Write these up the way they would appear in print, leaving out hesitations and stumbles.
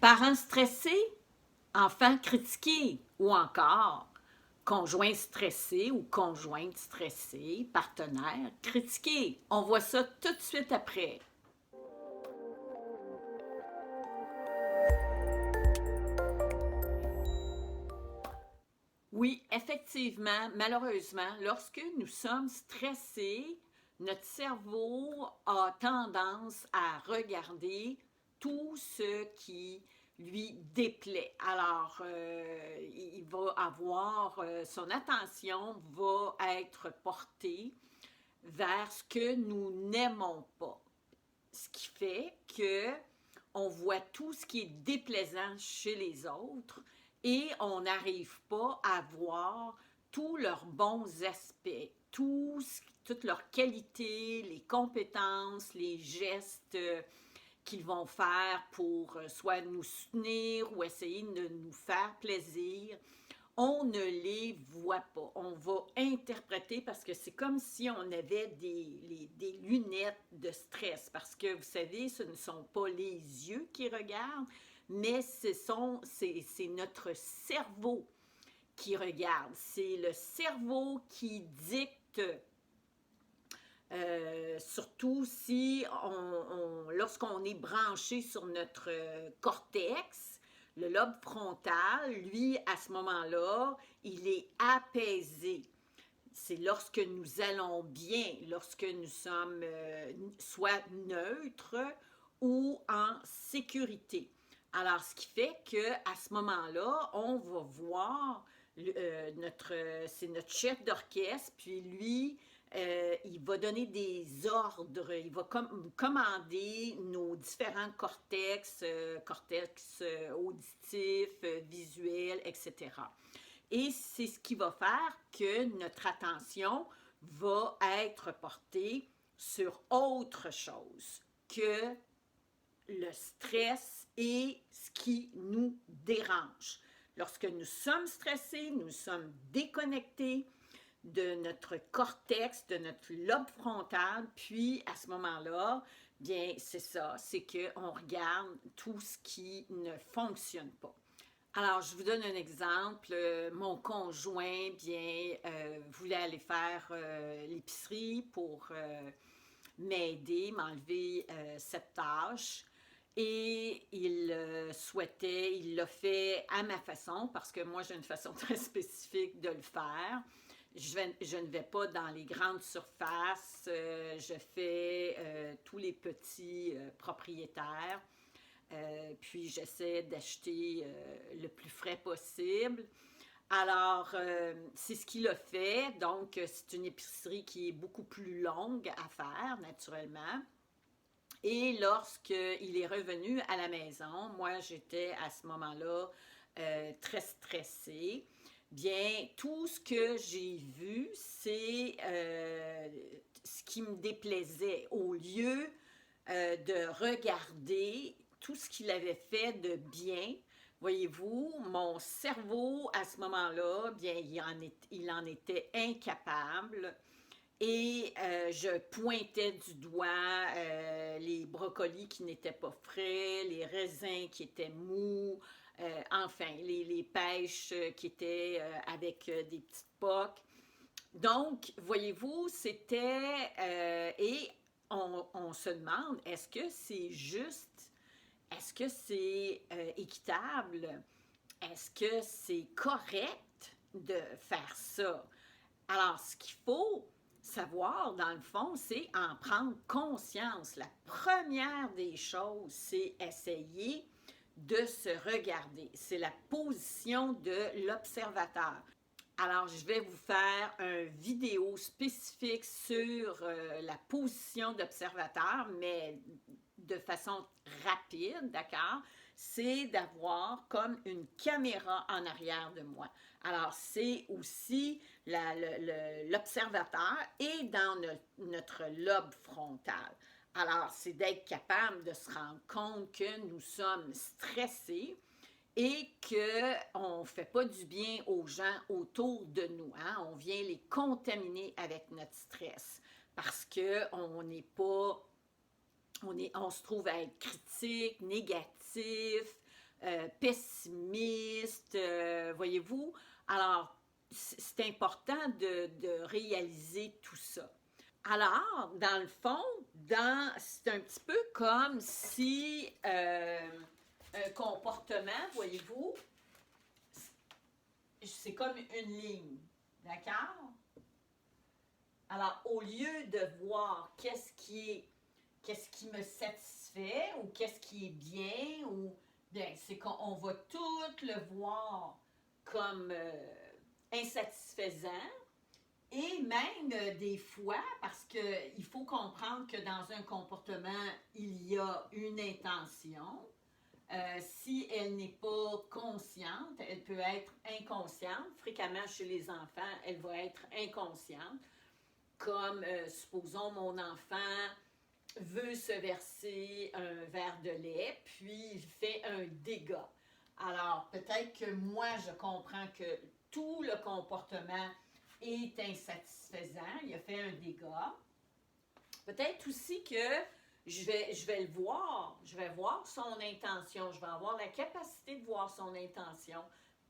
Parents stressés, enfants critiqués ou encore conjoint stressé ou conjointe stressée, partenaire critiqué. On voit ça tout de suite après. Oui, effectivement, malheureusement, lorsque nous sommes stressés, notre cerveau a tendance à regarder tout ce qui lui déplaît. Alors, il va avoir, son attention va être portée vers ce que nous n'aimons pas. Ce qui fait que on voit tout ce qui est déplaisant chez les autres et on n'arrive pas à voir tous leurs bons aspects, toutes leurs qualités, les compétences, les gestes qu'ils vont faire pour soit nous soutenir ou essayer de nous faire plaisir. On ne les voit pas. On va interpréter parce que c'est comme si on avait des lunettes de stress. Parce que vous savez, ce ne sont pas les yeux qui regardent, mais c'est notre cerveau qui regarde. C'est le cerveau qui dicte, surtout si lorsqu'on est branché sur notre cortex, le lobe frontal, lui, à ce moment-là, il est apaisé. C'est lorsque nous allons bien, lorsque nous sommes soit neutres ou en sécurité. Alors, ce qui fait qu'à ce moment-là, on va voir c'est notre chef d'orchestre, puis lui, il va donner des ordres, il va commander nos différents cortex auditif, visuel, etc. Et c'est ce qui va faire que notre attention va être portée sur autre chose que le stress et ce qui nous dérange. Lorsque nous sommes stressés, nous sommes déconnectés de notre cortex, de notre lobe frontal, puis à ce moment-là, bien, c'est ça, c'est qu'on regarde tout ce qui ne fonctionne pas. Alors, je vous donne un exemple. Mon conjoint, bien, voulait aller faire l'épicerie pour m'aider, m'enlever cette tâche. Et il l'a fait à ma façon, parce que moi, j'ai une façon très spécifique de le faire. Je ne vais pas dans les grandes surfaces, je fais tous les petits propriétaires. Puis j'essaie d'acheter le plus frais possible. Alors, c'est ce qu'il a fait. Donc, c'est une épicerie qui est beaucoup plus longue à faire, naturellement. Et lorsqu'il est revenu à la maison, moi, j'étais à ce moment-là très stressée. Bien, tout ce que j'ai vu, c'est ce qui me déplaisait. Au lieu de regarder tout ce qu'il avait fait de bien, voyez-vous, mon cerveau, à ce moment-là, bien, il en était incapable. Et je pointais du doigt les brocolis qui n'étaient pas frais, les raisins qui étaient mous, enfin, les pêches qui étaient avec des petites poques. Donc, voyez-vous, c'était... et on se demande, est-ce que c'est juste? Est-ce que c'est équitable? Est-ce que c'est correct de faire ça? Alors, ce qu'il faut savoir, dans le fond, c'est en prendre conscience. La première des choses, c'est essayer de se regarder. C'est la position de l'observateur. Alors, je vais vous faire une vidéo spécifique sur la position d'observateur, mais de façon rapide, d'accord? C'est d'avoir comme une caméra en arrière de moi. Alors, c'est aussi l'observateur et dans notre lobe frontal. Alors, c'est d'être capable de se rendre compte que nous sommes stressés et qu'on ne fait pas du bien aux gens autour de nous. Hein? On vient les contaminer avec notre stress parce qu'on n'est pas... on se trouve à être critique, négatif, pessimiste, voyez-vous. Alors, c'est important de réaliser tout ça. Alors, dans le fond, c'est un petit peu comme si un comportement, voyez-vous, c'est comme une ligne, d'accord? Alors, au lieu de voir qu'est-ce qui me satisfait ou qu'est-ce qui est bien, ou bien, c'est qu'on va tout le voir comme insatisfaisant. Et même des fois, parce qu'il faut comprendre que dans un comportement, il y a une intention. Si elle n'est pas consciente, elle peut être inconsciente. Fréquemment, chez les enfants, elle va être inconsciente. Comme, supposons, mon enfant veut se verser un verre de lait, puis il fait un dégât. Alors, peut-être que moi, je comprends que tout le comportement est insatisfaisant, il a fait un dégât. Peut-être aussi que je vais le voir, je vais voir son intention, je vais avoir la capacité de voir son intention,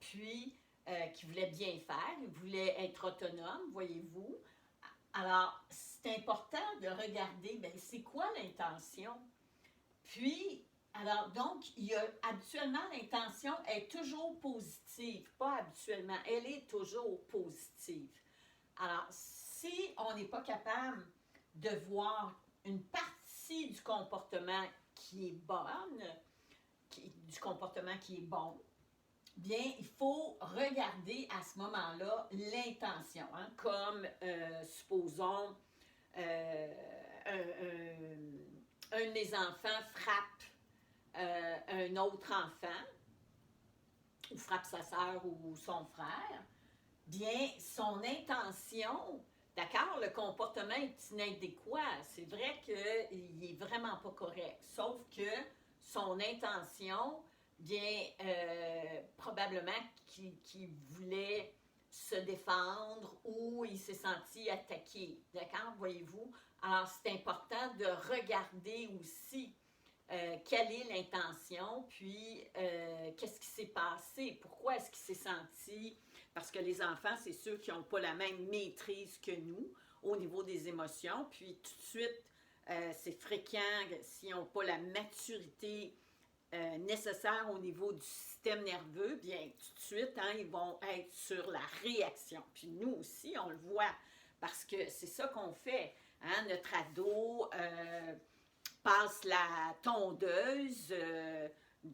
puis qu'il voulait bien faire, il voulait être autonome, voyez-vous. Alors, c'est important de regarder, bien, c'est quoi l'intention? Puis, alors, donc, habituellement, l'intention est toujours positive, pas habituellement, elle est toujours positive. Alors, si on n'est pas capable de voir une partie du comportement qui est bonne, du comportement qui est bon, bien, il faut regarder à ce moment-là l'intention, hein, comme, supposons, un de mes enfants frappe un autre enfant, ou frappe sa sœur ou son frère, bien, son intention, d'accord, le comportement est inadéquat. C'est vrai qu'il n'est vraiment pas correct. Sauf que son intention, bien, probablement qu'il voulait se défendre ou il s'est senti attaqué. D'accord, voyez-vous? Alors, c'est important de regarder aussi quelle est l'intention, puis qu'est-ce qui s'est passé, pourquoi est-ce qu'il s'est senti, parce que les enfants, c'est ceux qui n'ont pas la même maîtrise que nous au niveau des émotions, puis tout de suite, c'est fréquent s'ils n'ont pas la maturité nécessaire au niveau du système nerveux, bien tout de suite, hein, ils vont être sur la réaction. Puis nous aussi, on le voit, parce que c'est ça qu'on fait. Hein, notre ado passe la tondeuse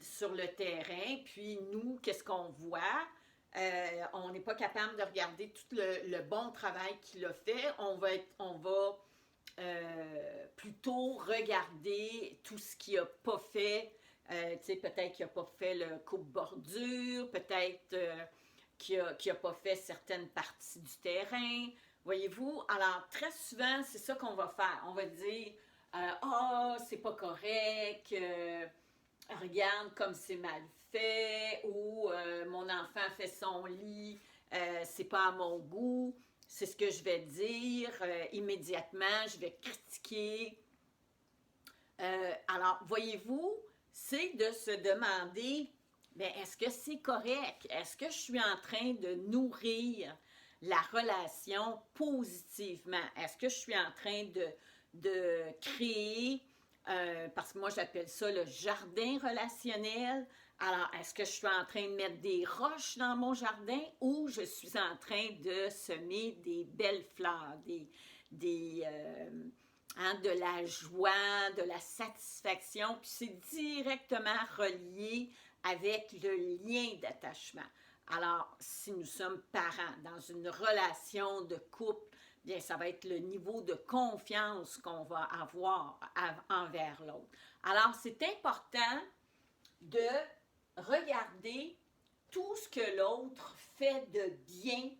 sur le terrain, puis nous, qu'est-ce qu'on voit? On n'est pas capable de regarder tout le bon travail qu'il a fait. On va plutôt regarder tout ce qu'il n'a pas fait. Peut-être qu'il n'a pas fait le coupe-bordure, peut-être qu'il n'a pas fait certaines parties du terrain. Voyez-vous? Alors, très souvent, c'est ça qu'on va faire. On va dire, c'est pas correct, regarde comme c'est mal fait, ou mon enfant fait son lit, c'est pas à mon goût. C'est ce que je vais dire immédiatement, je vais critiquer. Alors, voyez-vous, c'est de se demander, bien, est-ce que c'est correct? Est-ce que je suis en train de nourrir la relation positivement? Est-ce que je suis en train de créer, parce que moi j'appelle ça le jardin relationnel. Alors, est-ce que je suis en train de mettre des roches dans mon jardin ou je suis en train de semer des belles fleurs, de la joie, de la satisfaction, puis c'est directement relié avec le lien d'attachement. Alors, si nous sommes parents dans une relation de couple, bien, ça va être le niveau de confiance qu'on va avoir envers l'autre. Alors, c'est important de regarder tout ce que l'autre fait de bien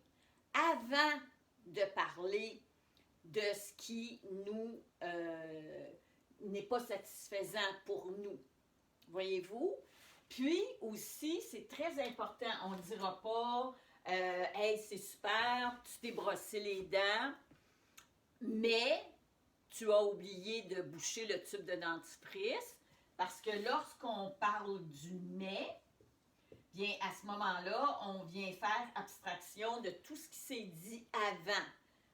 avant de parler de ce qui nous n'est pas satisfaisant pour nous. Voyez-vous? Puis aussi, c'est très important, on ne dira pas hey, c'est super, tu t'es brossé les dents, mais tu as oublié de boucher le tube de dentifrice, parce que lorsqu'on parle du mais, bien, à ce moment-là, on vient faire abstraction de tout ce qui s'est dit avant.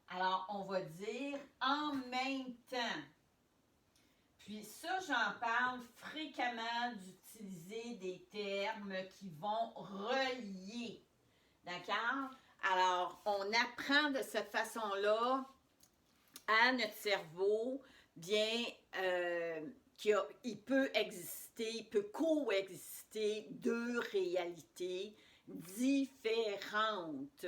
Alors, on va dire en même temps. Puis ça, j'en parle fréquemment d'utiliser des termes qui vont relier. D'accord? Alors, on apprend de cette façon-là à notre cerveau, bien, il peut exister, il peut coexister deux réalités différentes.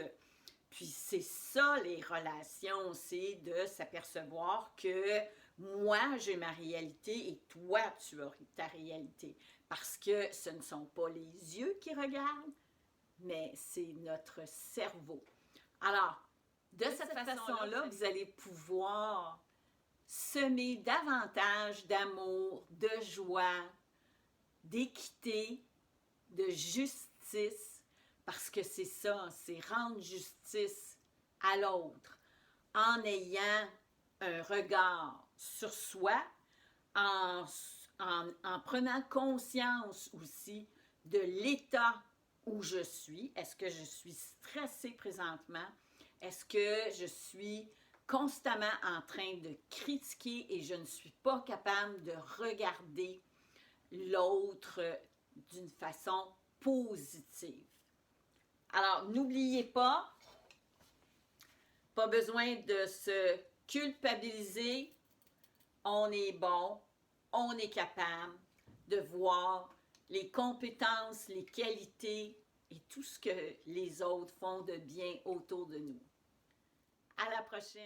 Puis c'est ça les relations, c'est de s'apercevoir que moi j'ai ma réalité et toi tu as ta réalité. Parce que ce ne sont pas les yeux qui regardent, mais c'est notre cerveau. Alors, de cette façon-là, vous allez pouvoir semer davantage d'amour, de joie, d'équité, de justice, parce que c'est ça, c'est rendre justice à l'autre en ayant un regard sur soi, en prenant conscience aussi de l'état où je suis. Est-ce que je suis stressée présentement? Est-ce que je suis constamment en train de critiquer et je ne suis pas capable de regarder l'autre d'une façon positive? Alors, n'oubliez pas besoin de se culpabiliser. On est bon, on est capable de voir les compétences, les qualités et tout ce que les autres font de bien autour de nous. À la prochaine!